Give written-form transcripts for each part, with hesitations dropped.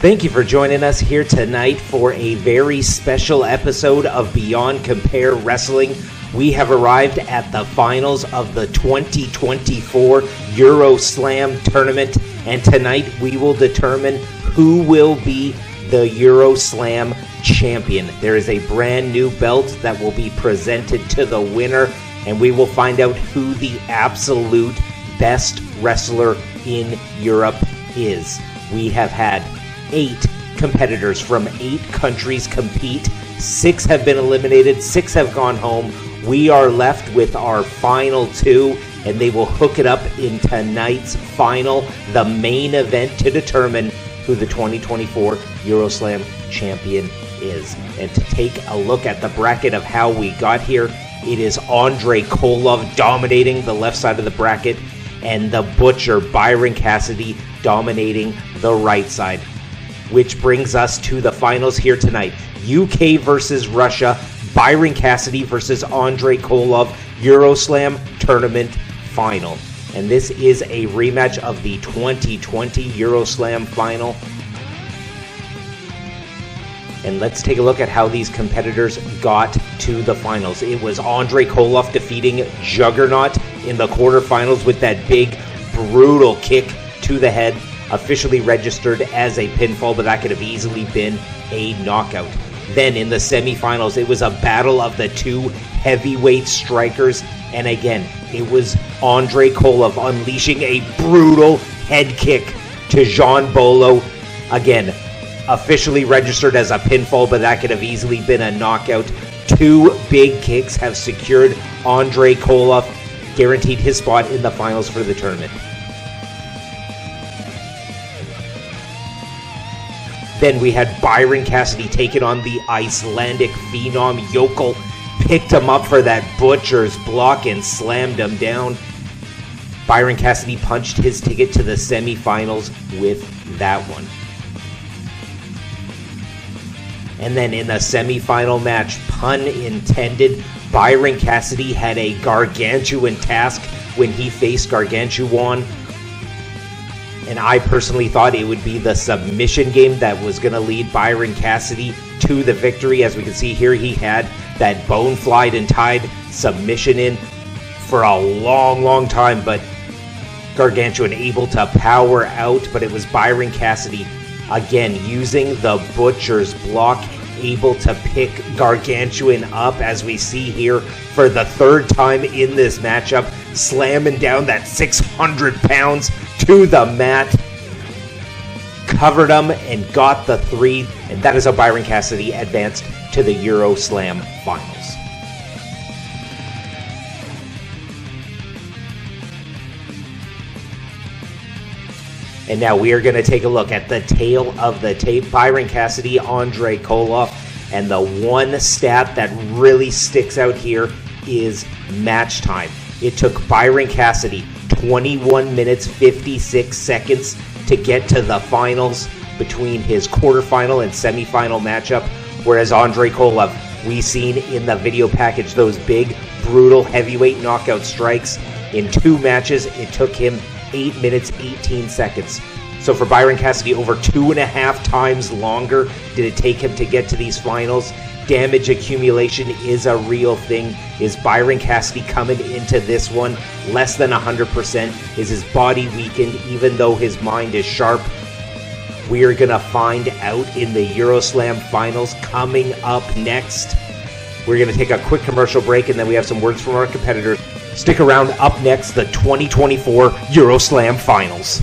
Thank you for joining us here tonight for a very special episode of Beyond Compare Wrestling. We have arrived at the finals of the 2024 Euroslam tournament, and tonight we will determine who will be the Euroslam champion. There is a brand new belt that will be presented to the winner, and we will find out who the absolute best wrestler in Europe is. We have had 8 competitors from 8 countries compete. 6 have been eliminated, 6 have gone home. We are left with our final 2, and they will hook it up in tonight's final, the main event, to determine who the 2024 Euroslam champion is. And to take a look at the bracket of how we got here, it is Andrei Kolov dominating the left side of the bracket, and the Butcher, Byron Cassidy, dominating the right side. Which brings us to the finals here tonight. UK versus Russia, Byron Cassidy versus Andrei Kolov, Euroslam tournament final. And this is a rematch of the 2020 Euroslam final. And let's take a look at how these competitors got to the finals. It was Andrei Kolov defeating Juggernaut in the quarterfinals with that big, brutal kick to the head, officially registered as a pinfall, but that could have easily been a knockout. Then in the semifinals, it was a battle of the 2 heavyweight strikers, and again, it was Andrei Kolov unleashing a brutal head kick to Jean Bolo. Again, officially registered as a pinfall, but that could have easily been a knockout. 2 big kicks have secured Andrei Kolov, guaranteed his spot in the finals for the tournament. Then we had Byron Cassidy taking on the Icelandic phenom Yokel. Picked him up for that Butcher's block and slammed him down. Byron Cassidy punched his ticket to the semifinals with that one. And then in the semifinal match, pun intended, Byron Cassidy had a gargantuan task when he faced Gargantuan. And I personally thought it would be the submission game that was going to lead Byron Cassidy to the victory. As we can see here, he had that bone-flied and tied submission in for a long time, but Gargantuan able to power out. But it was Byron Cassidy, again, using the Butcher's block, able to pick Gargantuan up, as we see here, for the 3rd time in this matchup, slamming down that 600 pounds to the mat, covered him and got the 3, and that is how Byron Cassidy advanced to the Euroslam finals. And now we are going to take a look at the tail of the tape. Byron Cassidy, Andrei Kolov, and the one stat that really sticks out here is match time. It took Byron Cassidy 21 minutes 56 seconds to get to the finals between his quarterfinal and semifinal matchup, whereas Andrei Kolov, we seen in the video package those big, brutal heavyweight knockout strikes. In 2 matches, it took him 8 minutes 18 seconds. So for Byron Cassidy, over 2.5 times longer did it take him to get to these finals. Damage accumulation is a real thing. Is Byron Cassidy coming into this one less than 100%? Is his body weakened even though his mind is sharp? We are going to find out in the Euroslam finals coming up next. We're going to take a quick commercial break, and then we have some words from our competitors. Stick around. Up next, the 2024 Euroslam finals.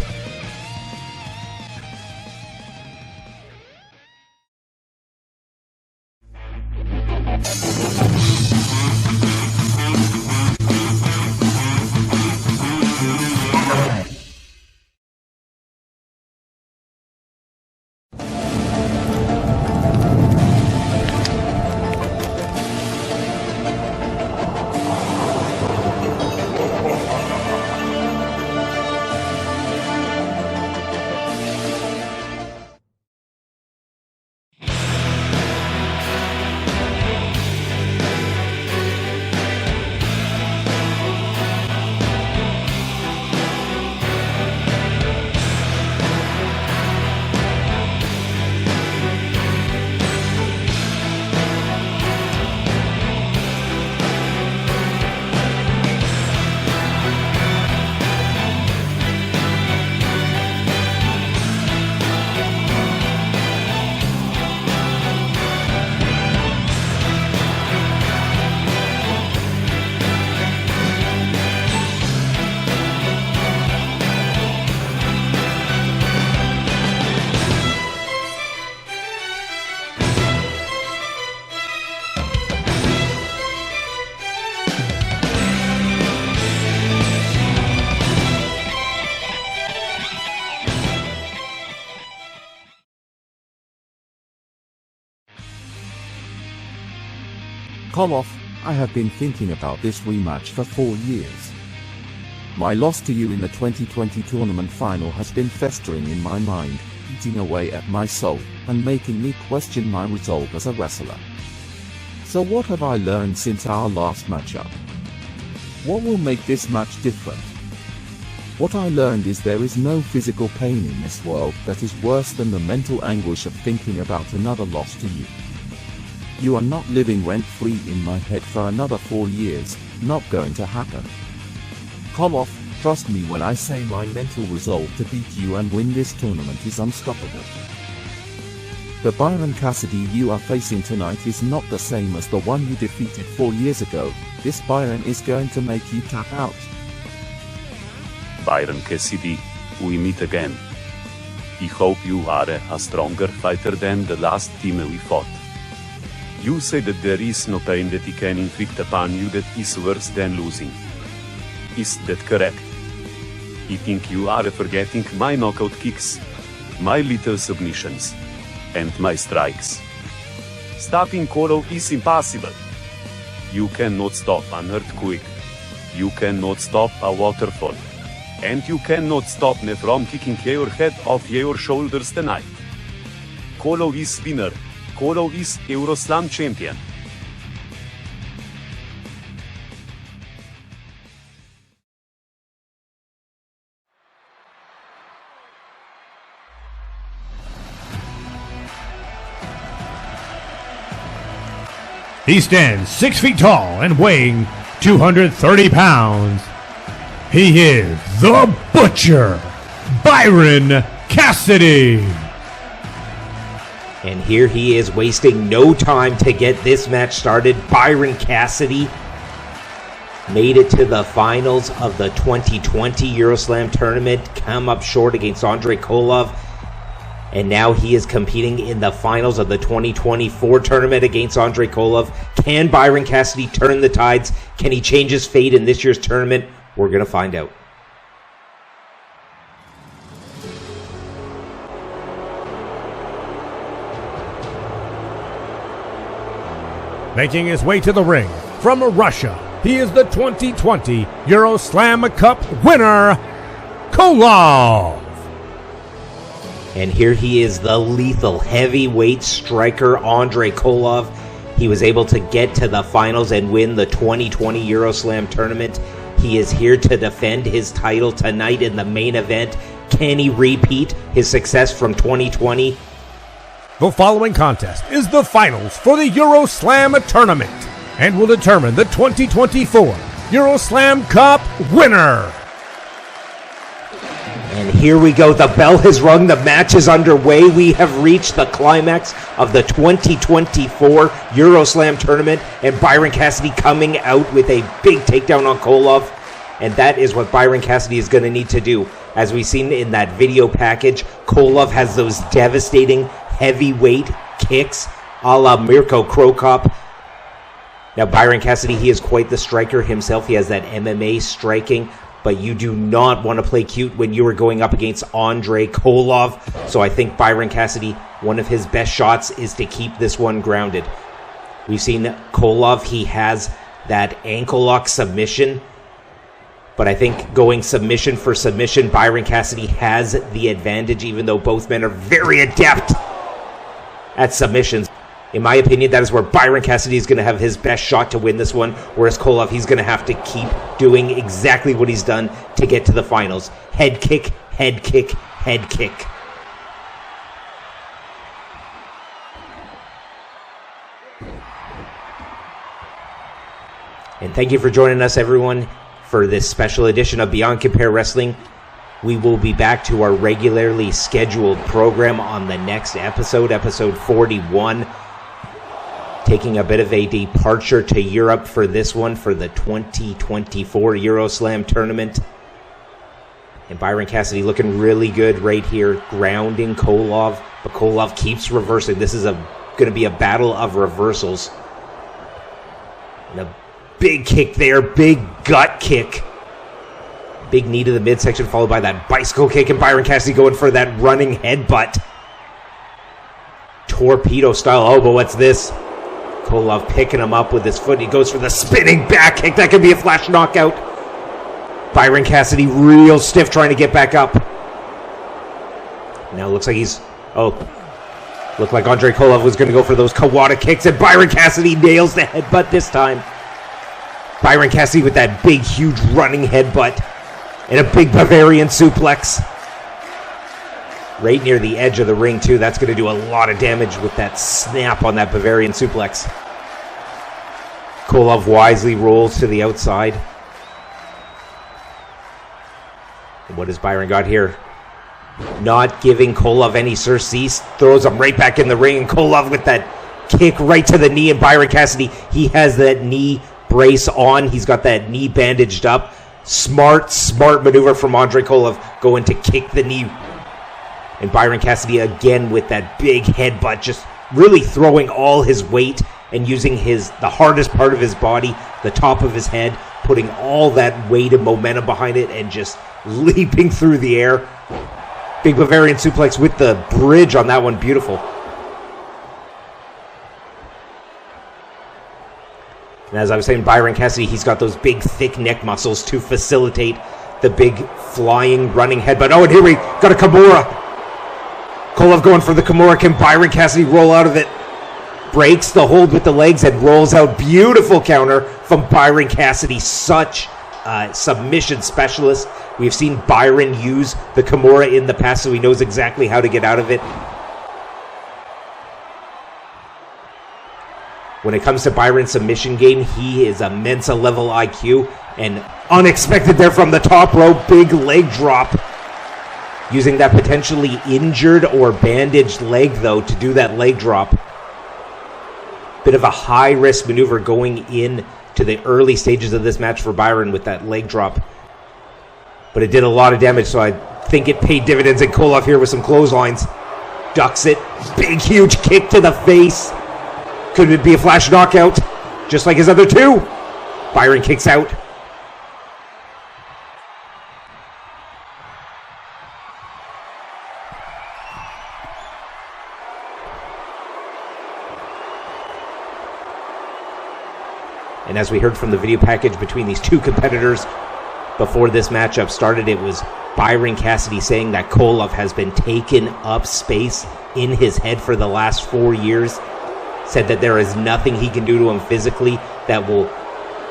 Kolov, I have been thinking about this rematch for 4 years. My loss to you in the 2020 tournament final has been festering in my mind, eating away at my soul, and making me question my resolve as a wrestler. So what have I learned since our last matchup? What will make this match different? What I learned is there is no physical pain in this world that is worse than the mental anguish of thinking about another loss to you. You are not living rent-free in my head for another 4 years, not going to happen. Kolov, trust me when I say my mental resolve to beat you and win this tournament is unstoppable. The Byron Cassidy you are facing tonight is not the same as the one you defeated 4 years ago. This Byron is going to make you tap out. Byron Cassidy, we meet again. I hope you are a stronger fighter than the last time we fought. You say that there is no pain that he can inflict upon you that is worse than losing. Is that correct? I think you are forgetting my knockout kicks, my little submissions, and my strikes. Stopping Kolov is impossible. You cannot stop an earthquake. You cannot stop a waterfall. And you cannot stop me from kicking your head off your shoulders tonight. Kolov is winner. Kolov is Euroslam champion. He stands 6 feet tall and weighing 230 pounds. He is the Butcher, Byron Cassidy. And here he is, wasting no time to get this match started. Byron Cassidy made it to the finals of the 2020 Euroslam tournament, come up short against Andrei Kolov, and now he is competing in the finals of the 2024 tournament against Andrei Kolov. Can Byron Cassidy turn the tides? Can he change his fate in this year's tournament? We're going to find out. Making his way to the ring from Russia, he is the 2020 Euroslam Cup winner, Kolov. And here he is, the lethal heavyweight striker, Andrei Kolov. He was able to get to the finals and win the 2020 Euroslam tournament. He is here to defend his title tonight in the main event. Can he repeat his success from 2020? The following contest is the finals for the Euroslam tournament and will determine the 2024 Euroslam Cup winner. And here we go. The bell has rung. The match is underway. We have reached the climax of the 2024 Euroslam tournament, and Byron Cassidy coming out with a big takedown on Kolov. And that is what Byron Cassidy is going to need to do. As we've seen in that video package, Kolov has those devastating heavyweight kicks a la Mirko Krokop. Now, Byron Cassidy, he is quite the striker himself. He has that MMA striking, but you do not want to play cute when you are going up against Andrei Kolov. So I think Byron Cassidy, one of his best shots is to keep this one grounded. We've seen Kolov, he has that ankle lock submission, but I think going submission for submission, Byron Cassidy has the advantage, even though both men are very adept at submissions. In my opinion, that is where Byron Cassidy is going to have his best shot to win this one, whereas Kolov, he's going to have to keep doing exactly what he's done to get to the finals. Head kick, head kick, head kick. And thank you for joining us, everyone, for this special edition of Beyond Compare Wrestling. We will be back to our regularly scheduled program on the next episode, episode 41. Taking a bit of a departure to Europe for this one, for the 2024 Euroslam tournament. And Byron Cassidy looking really good right here, grounding Kolov. But Kolov keeps reversing. This is going to be a battle of reversals. And a big kick there, big gut kick. Big knee to the midsection, followed by that bicycle kick, and Byron Cassidy going for that running headbutt. Torpedo style. Oh, but what's this? Kolov picking him up with his foot. He goes for the spinning back kick. That could be a flash knockout. Byron Cassidy real stiff trying to get back up. Now it looks like looked like Andrei Kolov was going to go for those Kawada kicks, and Byron Cassidy nails the headbutt this time. Byron Cassidy with that big, huge running headbutt and a big Bavarian suplex. Right near the edge of the ring, too. That's going to do a lot of damage with that snap on that Bavarian suplex. Kolov wisely rolls to the outside. And what has Byron got here? Not giving Kolov any surcease. Throws him right back in the ring. And Kolov with that kick right to the knee. And Byron Cassidy, he has that knee brace on. He's got that knee bandaged up. Smart maneuver from Andrei Kolov going to kick the knee. And Byron Cassidy again with that big headbutt, just really throwing all his weight and using the hardest part of his body, the top of his head, putting all that weight and momentum behind it and just leaping through the air. Big Bavarian suplex with the bridge on that one, beautiful. And as I was saying, Byron Cassidy, he's got those big, thick neck muscles to facilitate the big flying, running headbutt. Oh, and here we got a Kimura. Kolov going for the Kimura. Can Byron Cassidy roll out of it? Breaks the hold with the legs and rolls out. Beautiful counter from Byron Cassidy. Such a submission specialist. We've seen Byron use the Kimura in the past, so he knows exactly how to get out of it. When it comes to Byron's submission game, he is a Mensa level IQ, and unexpected there from the top rope, big leg drop. Using that potentially injured or bandaged leg, though, to do that leg drop. Bit of a high-risk maneuver going in to the early stages of this match for Byron with that leg drop. But it did a lot of damage, so I think it paid dividends. And Kolov here with some clotheslines. Ducks it. Big, huge kick to the face. Could it be a flash knockout? Just like his other two. Byron kicks out. And as we heard from the video package between these two competitors before this matchup started, it was Byron Cassidy saying that Kolov has been taking up space in his head for the last 4 years. Said that there is nothing he can do to him physically that will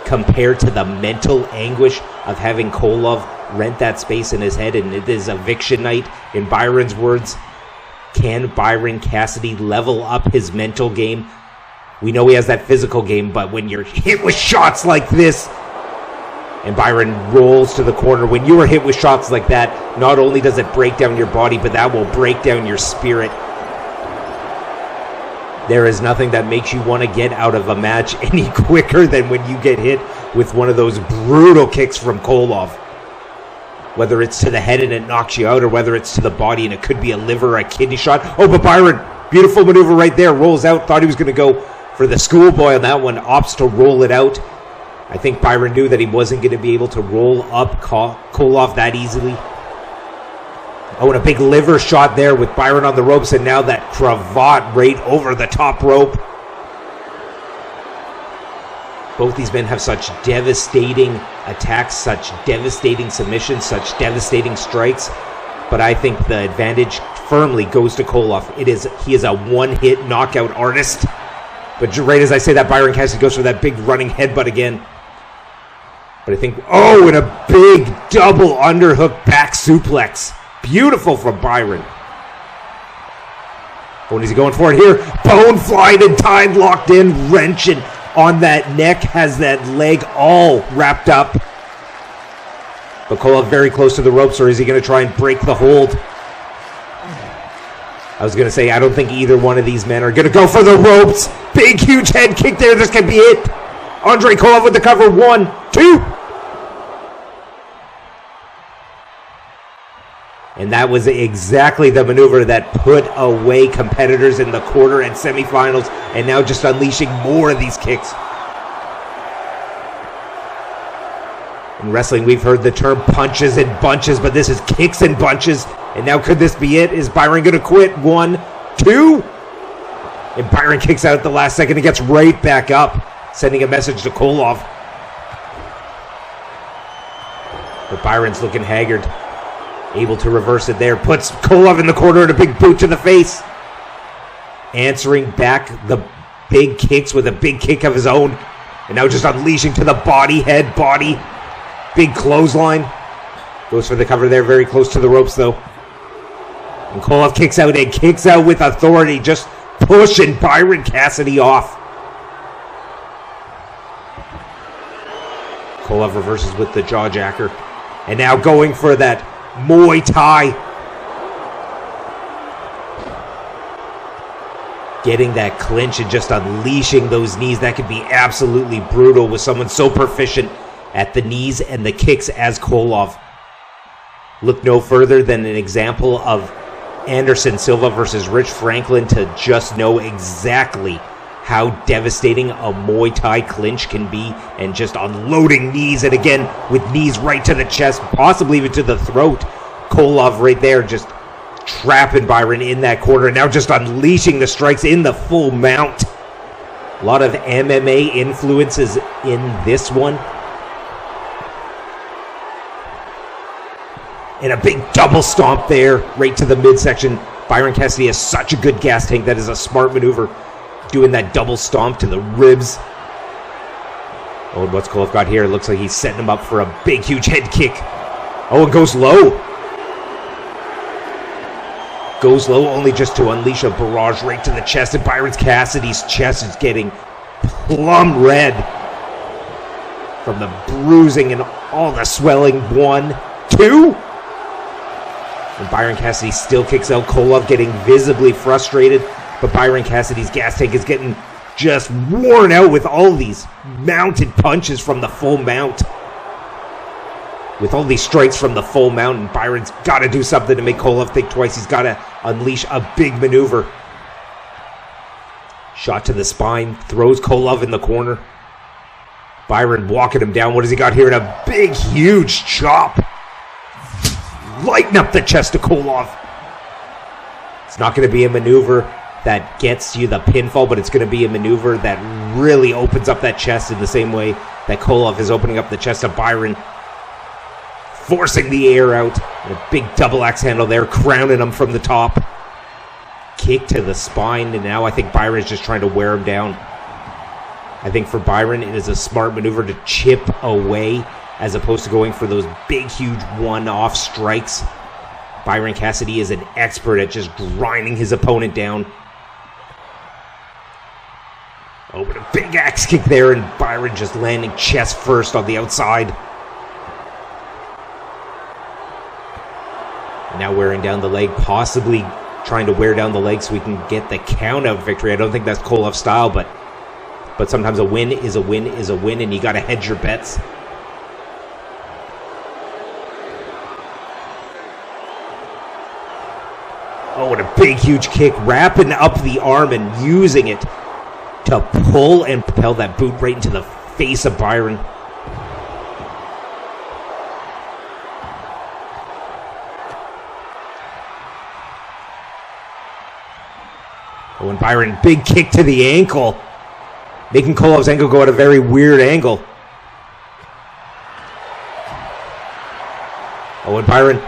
compare to the mental anguish of having Kolov rent that space in his head. And it is eviction night, in Byron's words. Can Byron Cassidy level up his mental game? We know he has that physical game, but when you're hit with shots like this, and Byron rolls to the corner, when you are hit with shots like that, not only does it break down your body, but that will break down your spirit. There is nothing that makes you want to get out of a match any quicker than when you get hit with one of those brutal kicks from Kolov. Whether it's to the head and it knocks you out, or whether it's to the body and it could be a liver or a kidney shot. Oh, but Byron, beautiful maneuver right there, rolls out, thought he was going to go for the schoolboy on that one, opts to roll it out. I think Byron knew that he wasn't going to be able to roll up Kolov that easily. Oh, and a big liver shot there with Byron on the ropes, and now that cravat right over the top rope. Both these men have such devastating attacks, such devastating submissions, such devastating strikes. But I think the advantage firmly goes to Kolov. He is a one-hit knockout artist. But right as I say that, Byron Cassidy goes for that big running headbutt again. But I think, oh, and a big double underhook back suplex. Beautiful from Byron. Oh, and is he going for it here? Bone flying and tied, locked in, wrenching on that neck, has that leg all wrapped up. But Kolov very close to the ropes, or is he going to try and break the hold? I was going to say, I don't think either one of these men are going to go for the ropes. Big, huge head kick there. This could be it. Andrei Kolov with the cover. 1, 2. And that was exactly the maneuver that put away competitors in the quarter and semifinals, and now just unleashing more of these kicks. In wrestling, we've heard the term punches and bunches, but this is kicks and bunches. And now could this be it? Is Byron going to quit? 1, 2. And Byron kicks out at the last second and gets right back up, sending a message to Kolov. But Byron's looking haggard. Able to reverse it there. Puts Kolov in the corner and a big boot to the face. Answering back the big kicks with a big kick of his own. And now just unleashing to the body, head, body. Big clothesline. Goes for the cover there, very close to the ropes though. And Kolov kicks out and kicks out with authority, just pushing Byron Cassidy off. Kolov reverses with the jawjacker. And now going for that Muay Thai. Getting that clinch and just unleashing those knees. That could be absolutely brutal with someone so proficient at the knees and the kicks as Kolov. Look no further than an example of Anderson Silva versus Rich Franklin to just know exactly how devastating a Muay Thai clinch can be, and just unloading knees, and again with knees right to the chest, possibly even to the throat. Kolov right there just trapping Byron in that corner, and now just unleashing the strikes in the full mount. A lot of MMA influences in this one. And a big double stomp there right to the midsection. Byron Cassidy has such a good gas tank. That is a smart maneuver, doing that double stomp to the ribs. Oh, and what's Kolov got here? It looks like he's setting him up for a big, huge head kick. Oh, it goes low. Goes low only just to unleash a barrage right to the chest. And Byron Cassidy's chest is getting plum red from the bruising and all the swelling. 1, 2. And Byron Cassidy still kicks out. Kolov getting visibly frustrated. But Byron Cassidy's gas tank is getting just worn out with all these mounted punches from the full mount. With all these strikes from the full mount, and Byron's got to do something to make Kolov think twice. He's got to unleash a big maneuver. Shot to the spine, throws Kolov in the corner. Byron walking him down. What has he got here? And a big, huge chop. Lighten up the chest to Kolov. It's not going to be a maneuver that gets you the pinfall, but it's going to be a maneuver that really opens up that chest in the same way that Kolov is opening up the chest of Byron. Forcing the air out. And a big double axe handle there, crowning him from the top. Kick to the spine, and now I think Byron's just trying to wear him down. I think for Byron, it is a smart maneuver to chip away as opposed to going for those big, huge one-off strikes. Byron Cassidy is an expert at just grinding his opponent down. Oh, but a big axe kick there, and Byron just landing chest first on the outside. And now wearing down the leg, possibly trying to wear down the leg so we can get the count-out victory. I don't think that's Kolov's style, but sometimes a win is a win is a win, and you got to hedge your bets. Oh, and a big, huge kick, wrapping up the arm and using it to pull and propel that boot right into the face of Byron. Oh, and Byron, big kick to the ankle, making Kolov's ankle go at a very weird angle. Oh, and Byron,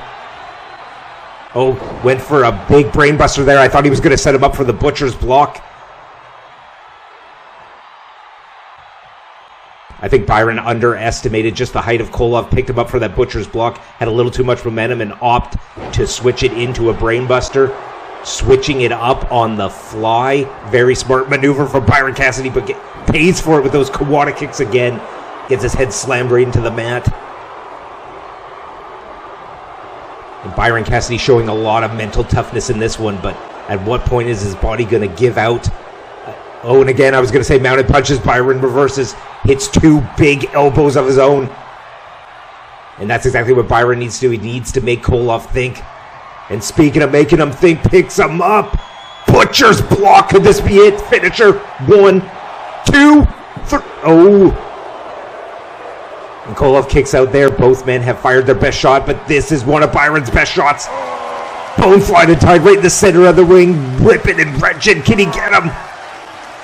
went for a big brainbuster there. I thought he was going to set him up for the butcher's block. I think Byron underestimated just the height of Kolov, picked him up for that butcher's block, had a little too much momentum, and opted to switch it into a brainbuster. Switching it up on the fly. Very smart maneuver from Byron Cassidy, but pays for it with those Kawada kicks again. Gets his head slammed right into the mat. And Byron Cassidy showing a lot of mental toughness in this one, but at what point is his body going to give out? Oh, and again, I was going to say mounted punches. Byron reverses, hits two big elbows of his own. And that's exactly what Byron needs to do. He needs to make Kolov think. And speaking of making him think, picks him up. Butcher's block. Could this be it? Finisher. 1, 2, 3. Oh. And Kolov kicks out there. Both men have fired their best shot, but this is one of Byron's best shots. Bone flying and tied right in the center of the ring. Ripping and wrenching. Can he get him?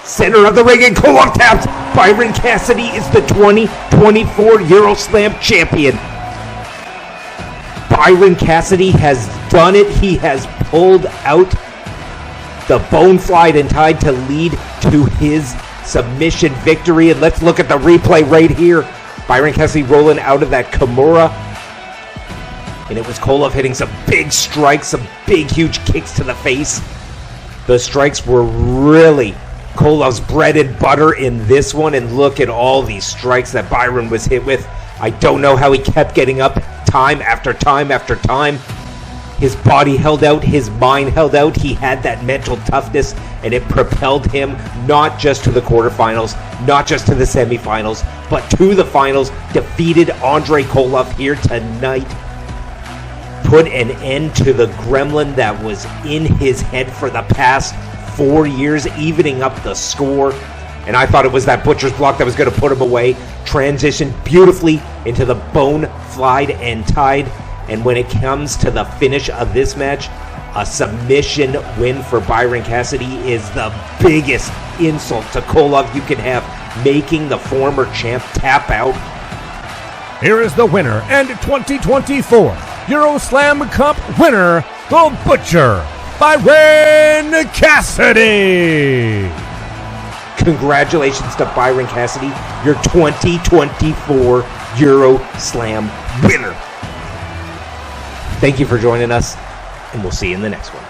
Center of the ring, and Kolov taps. Byron Cassidy is the 2024 Euroslam champion. Byron Cassidy has done it. He has pulled out the Bonefly and Tide to lead to his submission victory. And let's look at the replay right here. Byron Cassidy rolling out of that Kimura. And it was Kolov hitting some big strikes, some big, huge kicks to the face. The strikes were really Kolov's bread and butter in this one. And look at all these strikes that Byron was hit with. I don't know how he kept getting up time after time after time. His body held out, his mind held out. He had that mental toughness, and it propelled him not just to the quarterfinals, not just to the semifinals, but to the finals. Defeated Andrei Kolov here tonight. Put an end to the gremlin that was in his head for the past 4 years, evening up the score. And I thought it was that butcher's block that was going to put him away. Transitioned beautifully into the bone, flied, and tied. And when it comes to the finish of this match, a submission win for Byron Cassidy is the biggest insult to Kolov you can have, making the former champ tap out. Here is the winner and 2024 Euroslam Cup winner, the Butcher, Byron Cassidy. Congratulations to Byron Cassidy, your 2024 Euroslam winner. Thank you for joining us, and we'll see you in the next one.